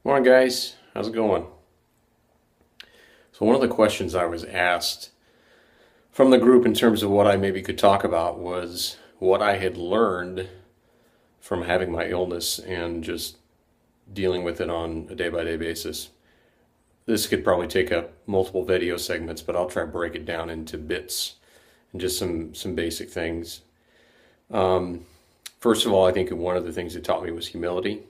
Morning, guys. How's it going? So, one of the questions I was asked from the group in terms of what I maybe could talk about was what I had learned from having my illness and just dealing with it on a day by day basis. This could probably take up multiple video segments, but I'll try to break it down into bits and just some basic things. Um, First of all, I think one of the things it taught me was humility.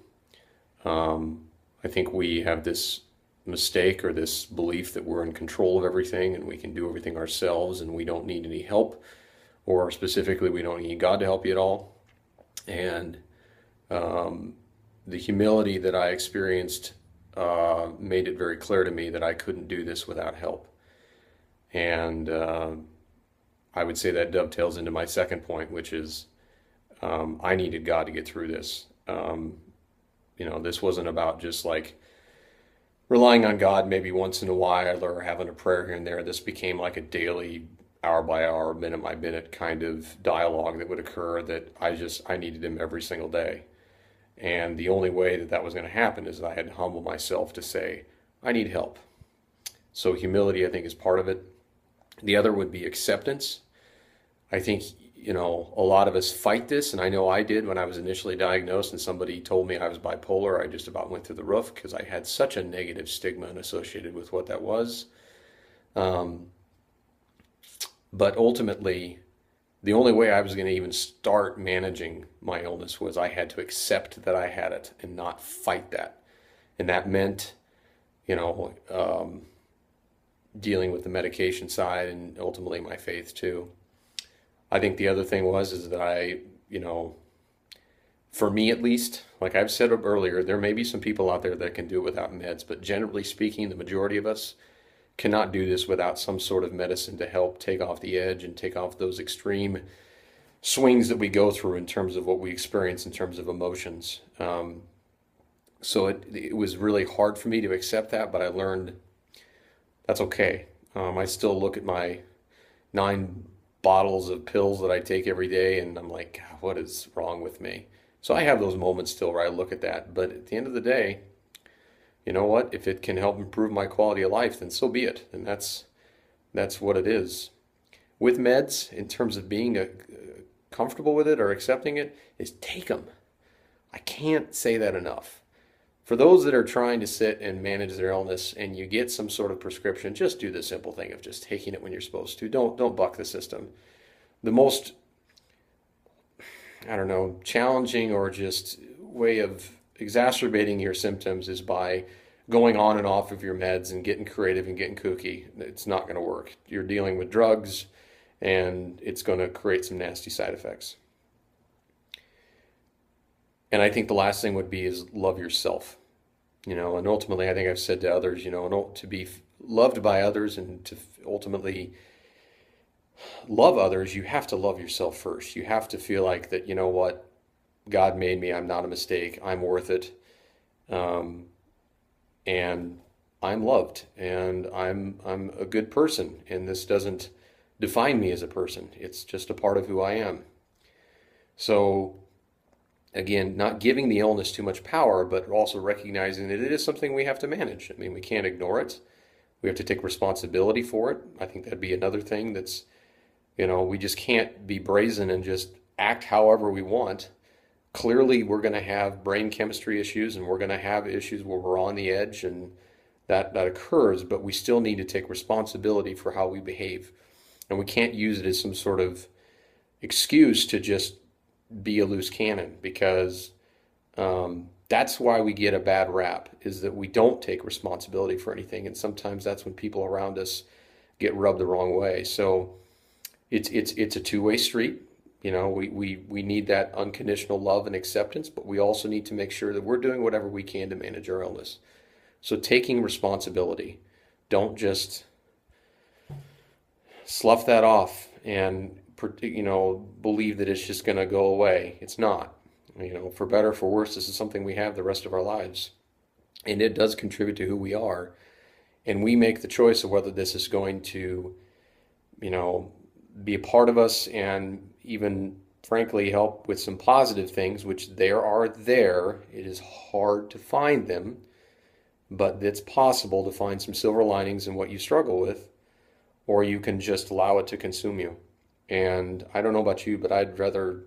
I think we have this mistake or this belief that we're in control of everything and we can do everything ourselves and we don't need any help, or specifically, we don't need God to help you at all. And um, the humility that I experienced made it very clear to me that I couldn't do this without help. And I would say that dovetails into my second point, which is I needed God to get through this. This wasn't about just like relying on God maybe once in a while or having a prayer here and there. This became like a daily, hour by hour, minute by minute kind of dialogue that would occur that I needed Him every single day. And the only way that that was going to happen is that I had to humble myself to say, I need help. So humility, I think, is part of it. The other would be acceptance. I think, a lot of us fight this, and I know I did when I was initially diagnosed and somebody told me I was bipolar. I just about went through the roof because I had such a negative stigma associated with what that was. Um, but ultimately, the only way I was going to even start managing my illness was I had to accept that I had it and not fight that. And that meant, you know, um, dealing with the medication side and ultimately my faith too. I think the other thing is that for me at least, like I've said earlier, there may be some people out there that can do it without meds, but generally speaking, the majority of us cannot do this without some sort of medicine to help take off the edge and take off those extreme swings that we go through in terms of what we experience in terms of emotions. So it was really hard for me to accept that, but I learned that's okay. I still look at my 9 bottles of pills that I take every day, and I'm like, God, what is wrong with me? So I have those moments still where I look at that. But at the end of the day, you know what? If it can help improve my quality of life, then so be it. And that's what it is. With meds, in terms of being comfortable with it or accepting it, is take them. I can't say that enough. For those that are trying to sit and manage their illness and you get some sort of prescription, just do the simple thing of just taking it when you're supposed to. Don't buck the system. The most, I don't know, challenging or just way of exacerbating your symptoms is by going on and off of your meds and getting creative and getting kooky. It's not going to work. You're dealing with drugs and it's going to create some nasty side effects. And I think the last thing would be is love yourself. And ultimately, I think I've said to others, to be loved by others and to ultimately love others, you have to love yourself first. You have to feel like that, you know what, God made me, I'm not a mistake, I'm worth it, um, and I'm loved, and I'm a good person, and this doesn't define me as a person. It's just a part of who I am. So again, not giving the illness too much power, but also recognizing that it is something we have to manage. I mean, we can't ignore it. We have to take responsibility for it. I think that'd be another thing that's, we just can't be brazen and just act however we want. Clearly, we're going to have brain chemistry issues and we're going to have issues where we're on the edge and that occurs, but we still need to take responsibility for how we behave. And we can't use it as some sort of excuse to just be a loose cannon because that's why we get a bad rap is that we don't take responsibility for anything, and sometimes that's when people around us get rubbed the wrong way. So it's a two-way street. We need that unconditional love and acceptance, but we also need to make sure that we're doing whatever we can to manage our illness. So taking responsibility, don't just slough that off and believe that it's just going to go away. It's not. For better or for worse, this is something we have the rest of our lives. And it does contribute to who we are. And we make the choice of whether this is going to, be a part of us and even, frankly, help with some positive things, which there are there. It is hard to find them. but it's possible to find some silver linings in what you struggle with, or you can just allow it to consume you. And I don't know about you, but I'd rather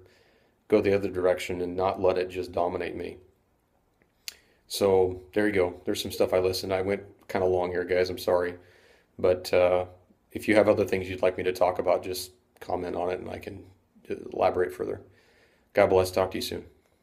go the other direction and not let it just dominate me. So there you go. There's some stuff I listened. I went kind of long here, guys. I'm sorry. But if you have other things you'd like me to talk about, just comment on it and I can elaborate further. God bless. Talk to you soon.